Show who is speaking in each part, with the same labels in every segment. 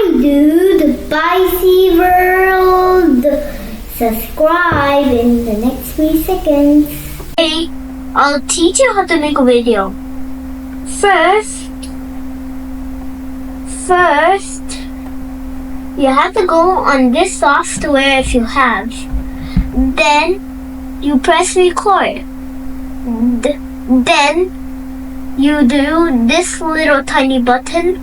Speaker 1: to the Spicy World. Subscribe in the next 3 seconds.
Speaker 2: Hey, I'll teach you how to make a video. First, you have to go on this software if you have. Then you press record. Then you do this little tiny button,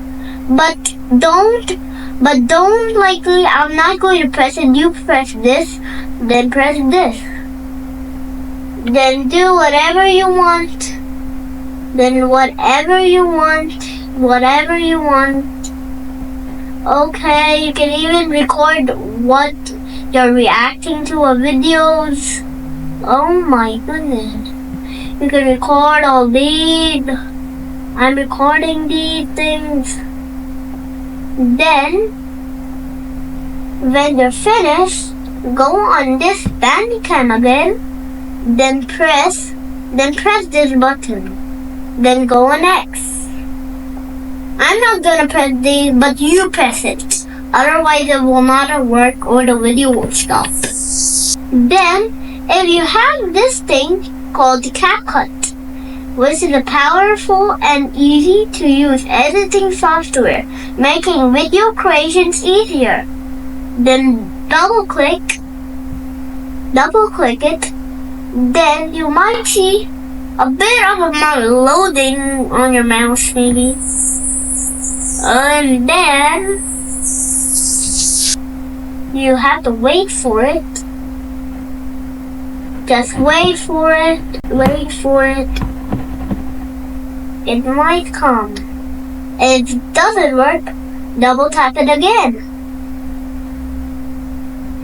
Speaker 2: but don't I'm not going to press it. You press this, then press this. Then do whatever you want. Then whatever you want. Okay, you can even record what you're reacting to a videos. Oh my goodness. You can record all these. I'm recording these things. Then, when you're finished, go on this Bandicam again. Then press this button. Then go on X. I'm not gonna press these, but you press it. Otherwise it will not work or the video will stop. Then, if you have this thing called CapCut, which is a powerful and easy to use editing software, making video creations easier. Then double click it. Then you might see a bit of a loading on your mouse maybe. And then you have to wait for it. Just wait for it. It might come. If it doesn't work, double tap it again.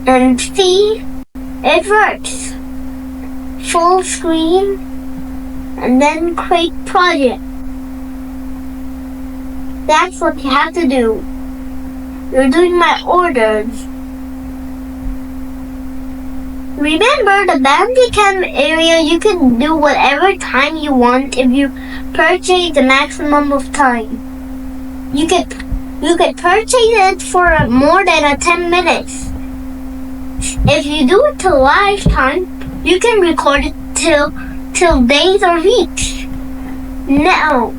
Speaker 2: And see, it works. Full screen, and then create project. That's what you have to do. You're doing my orders. Remember, the Bandicam area, you can do whatever time you want if you purchase the maximum of time. You could purchase it for more than 10 minutes. If you do it till lifetime, you can record it till days or weeks. Now,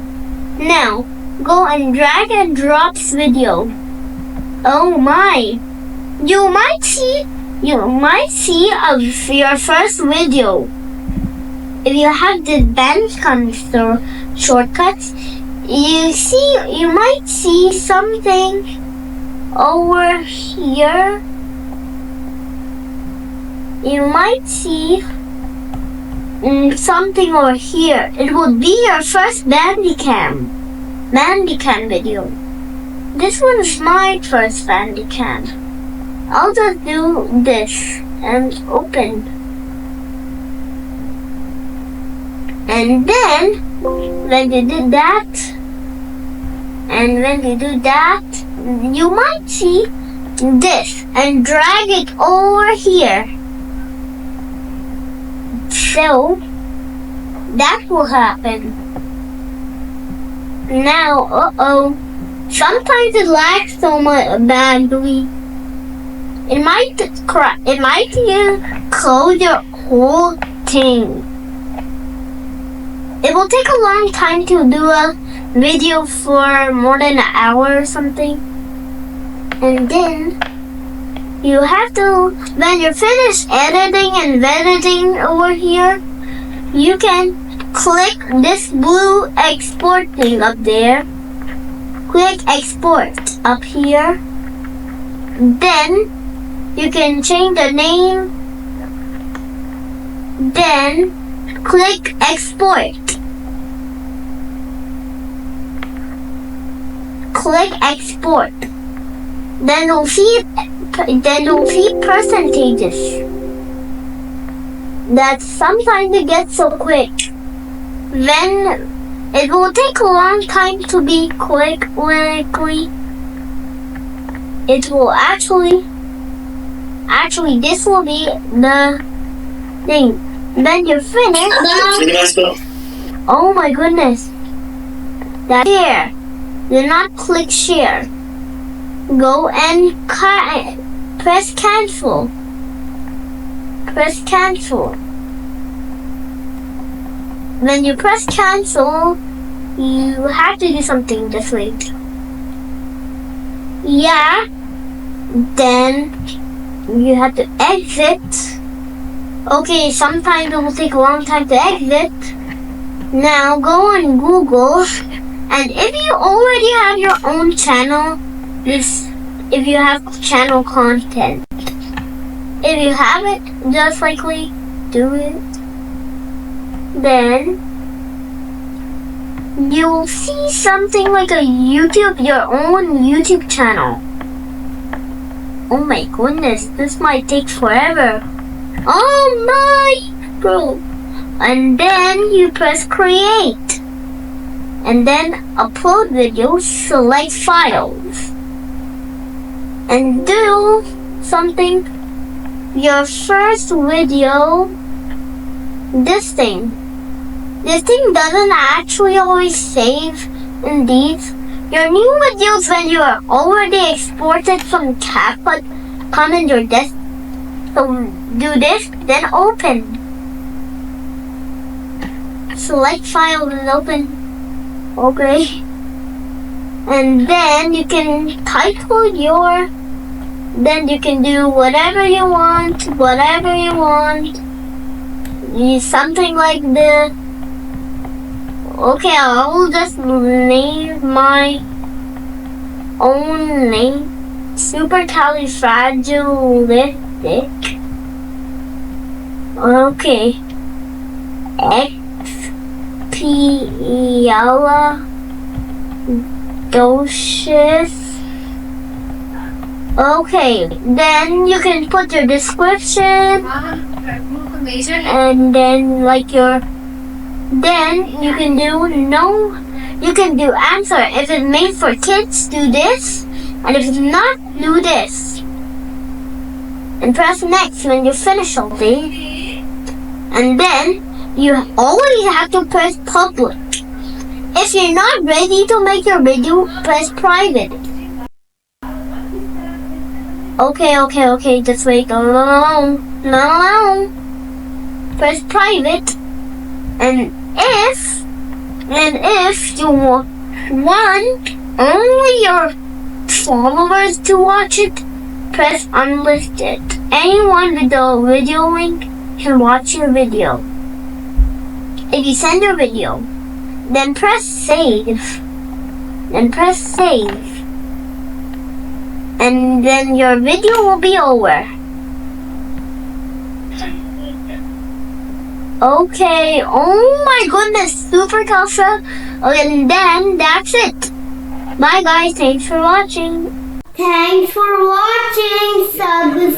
Speaker 2: go and drag and drop video. Oh my! You might see your first video. If you have the Bandicam shortcuts, you might see something over here. You might see something over here. It will be your first Bandicam video. This one is my first Bandicam. I'll just do this and open. And then, when you do that, you might see this and drag it over here. So, that will happen. Now, sometimes it lags so much badly. It might close your whole thing. It will take a long time to do a video for more than an hour or something. And then, you have to, when you're finished editing over here, you can click this blue export thing up there. Click export up here. Then you can change the name. Then click export. Click export. Then you'll see percentages. That sometimes it gets so quick. Then it will take a long time to be quickly. It will actually this will be the thing. Then you're finished. Oh my goodness. That share. Do not click share. go and press cancel. Press cancel. When you press cancel, you have to do something this way. Yeah. Then you have to exit. Okay, sometimes it will take a long time to exit. Now go on Google, and if you already have your own channel, if you have channel content, if you have it, just likely do it. Then you'll see something like a your own YouTube channel. Oh my goodness, this might take forever. Oh my, bro. And then you press create. And then upload videos, select files. And do something. Your first video, this thing doesn't actually always save in these. Your new videos, when you are already exported from CapCut, come in your desk. So do this, then open. Select file and open. Okay. And then you can title then you can do whatever you want. Something like the. Okay, I'll just name my own name. Supercalifragilistic. Okay. Expialidocious. Okay, then you can put your description, and then then you can do answer. If it's made for kids, do this, and if it's not, do this. And press next when you finish something. And then you always have to press public. If you're not ready to make your video, press private. Okay, just wait. No. Press private. And if you want only your followers to watch it, press unlisted. Anyone with the video link can watch your video. If you send your video, then press save. And then your video will be over. Okay, oh my goodness, super culture. And then that's it. Bye guys, thanks for watching.
Speaker 1: Thanks for watching. Subscribe.